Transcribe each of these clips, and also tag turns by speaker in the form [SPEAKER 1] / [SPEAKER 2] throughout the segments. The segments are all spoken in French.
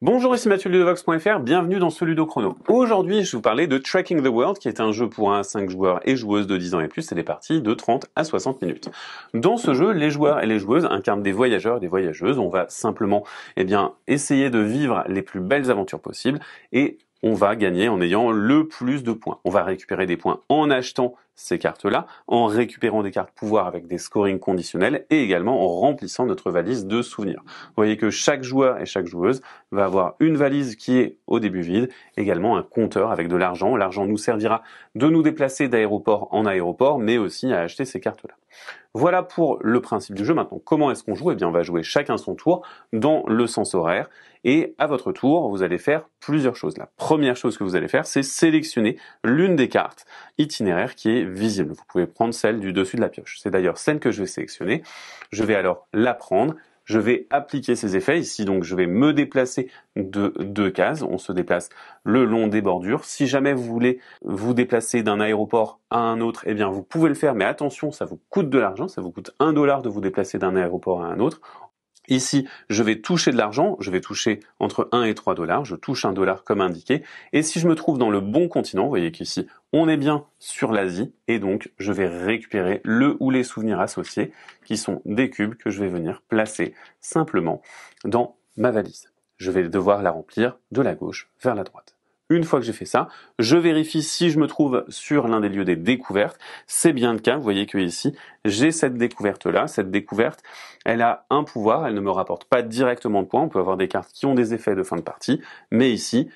[SPEAKER 1] Bonjour, ici Mathieu de Ludovox.fr, bienvenue dans ce Ludo Chrono. Aujourd'hui, je vais vous parler de Tracking the World, qui est un jeu pour 1 à 5 joueurs et joueuses de 10 ans et plus, c'est des parties de 30 à 60 minutes. Dans ce jeu, les joueurs et les joueuses incarnent des voyageurs et des voyageuses. On va simplement essayer de vivre les plus belles aventures possibles et on va gagner en ayant le plus de points. On va récupérer des points en achetant ces cartes-là, en récupérant des cartes pouvoir avec des scorings conditionnels et également en remplissant notre valise de souvenirs. Vous voyez que chaque joueur et chaque joueuse va avoir une valise qui est au début vide, également un compteur avec de l'argent. L'argent nous servira de nous déplacer d'aéroport en aéroport, mais aussi à acheter ces cartes-là. Voilà pour le principe du jeu. Maintenant, comment est-ce qu'on joue ? Eh bien, on va jouer chacun son tour dans le sens horaire. Et à votre tour, vous allez faire plusieurs choses. La première chose que vous allez faire, c'est sélectionner l'une des cartes itinéraires qui est visible. Vous pouvez prendre celle du dessus de la pioche. C'est d'ailleurs celle que je vais sélectionner. Je vais alors la prendre. Je vais appliquer ces effets ici, donc je vais me déplacer de 2 cases. On se déplace le long des bordures. Si jamais vous voulez vous déplacer d'un aéroport à un autre, eh bien vous pouvez le faire, mais attention, ça vous coûte de l'argent. Ça vous coûte $1 de vous déplacer d'un aéroport à un autre. Ici, je vais toucher de l'argent, je vais toucher entre 1 et $3, je touche $1 comme indiqué, et si je me trouve dans le bon continent, vous voyez qu'ici, on est bien sur l'Asie, et donc je vais récupérer le ou les souvenirs associés, qui sont des cubes que je vais venir placer simplement dans ma valise. Je vais devoir la remplir de la gauche vers la droite. Une fois que j'ai fait ça, je vérifie si je me trouve sur l'un des lieux des découvertes. C'est bien le cas, vous voyez que ici, j'ai cette découverte-là. Cette découverte, elle a un pouvoir, elle ne me rapporte pas directement de points. On peut avoir des cartes qui ont des effets de fin de partie, mais ici,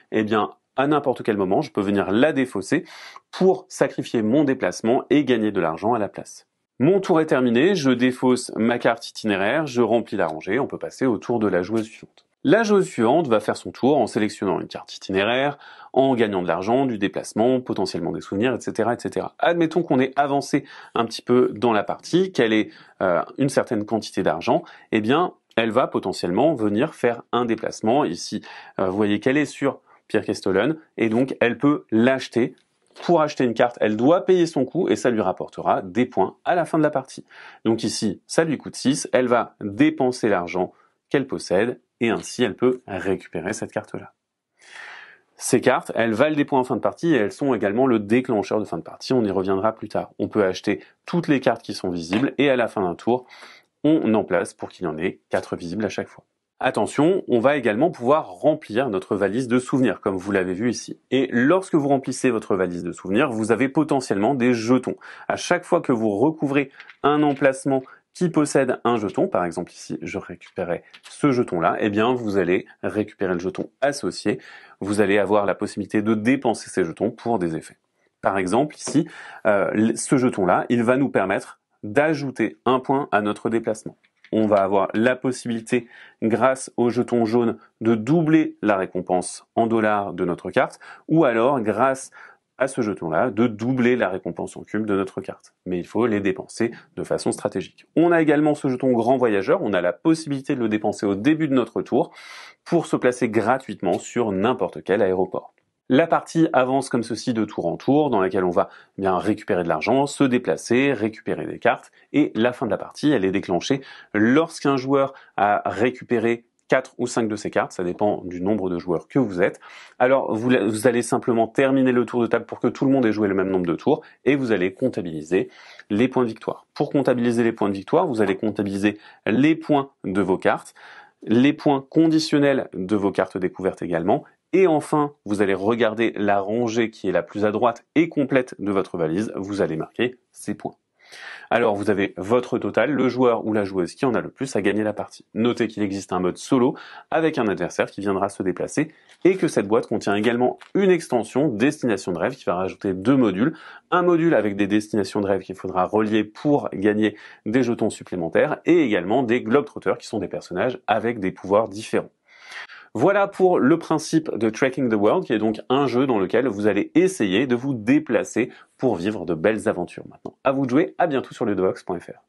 [SPEAKER 1] à n'importe quel moment, je peux venir la défausser pour sacrifier mon déplacement et gagner de l'argent à la place. Mon tour est terminé, je défausse ma carte itinéraire, je remplis la rangée, on peut passer au tour de la joueuse suivante. La joueuse suivante va faire son tour en sélectionnant une carte itinéraire, en gagnant de l'argent, du déplacement, potentiellement des souvenirs, etc., etc. Admettons qu'on ait avancé un petit peu dans la partie, qu'elle ait une certaine quantité d'argent, eh bien, elle va potentiellement venir faire un déplacement. Ici, vous voyez qu'elle est sur Pierre Kestelen, et donc elle peut l'acheter. Pour acheter une carte, elle doit payer son coût et ça lui rapportera des points à la fin de la partie. Donc ici, ça lui coûte 6, elle va dépenser l'argent qu'elle possède et ainsi elle peut récupérer cette carte-là. Ces cartes, elles valent des points en fin de partie et elles sont également le déclencheur de fin de partie, on y reviendra plus tard. On peut acheter toutes les cartes qui sont visibles et à la fin d'un tour, on en place pour qu'il y en ait 4 visibles à chaque fois. Attention, on va également pouvoir remplir notre valise de souvenirs, comme vous l'avez vu ici. Et lorsque vous remplissez votre valise de souvenirs, vous avez potentiellement des jetons. À chaque fois que vous recouvrez un emplacement qui possède un jeton, par exemple ici, je récupérais ce jeton-là, eh bien vous allez récupérer le jeton associé. Vous allez avoir la possibilité de dépenser ces jetons pour des effets. Par exemple ici, ce jeton-là, il va nous permettre d'ajouter un point à notre déplacement. On va avoir la possibilité, grâce au jeton jaune, de doubler la récompense en dollars de notre carte, ou alors, grâce à ce jeton-là, de doubler la récompense en cubes de notre carte. Mais il faut les dépenser de façon stratégique. On a également ce jeton grand voyageur, on a la possibilité de le dépenser au début de notre tour, pour se placer gratuitement sur n'importe quel aéroport. La partie avance comme ceci de tour en tour, dans laquelle on va récupérer de l'argent, se déplacer, récupérer des cartes, et la fin de la partie, elle est déclenchée lorsqu'un joueur a récupéré 4 ou 5 de ces cartes, ça dépend du nombre de joueurs que vous êtes. Alors vous allez simplement terminer le tour de table pour que tout le monde ait joué le même nombre de tours, et vous allez comptabiliser les points de victoire. Pour comptabiliser les points de victoire, vous allez comptabiliser les points de vos cartes, les points conditionnels de vos cartes découvertes également, et enfin, vous allez regarder la rangée qui est la plus à droite et complète de votre valise, vous allez marquer ces points. Alors vous avez votre total, le joueur ou la joueuse qui en a le plus a gagné la partie. Notez qu'il existe un mode solo avec un adversaire qui viendra se déplacer et que cette boîte contient également une extension destination de rêve qui va rajouter 2 modules. Un module avec des destinations de rêve qu'il faudra relier pour gagner des jetons supplémentaires et également des Globetrotters qui sont des personnages avec des pouvoirs différents. Voilà pour le principe de Tracking the World, qui est donc un jeu dans lequel vous allez essayer de vous déplacer pour vivre de belles aventures. Maintenant, à vous de jouer, à bientôt sur ludovox.fr.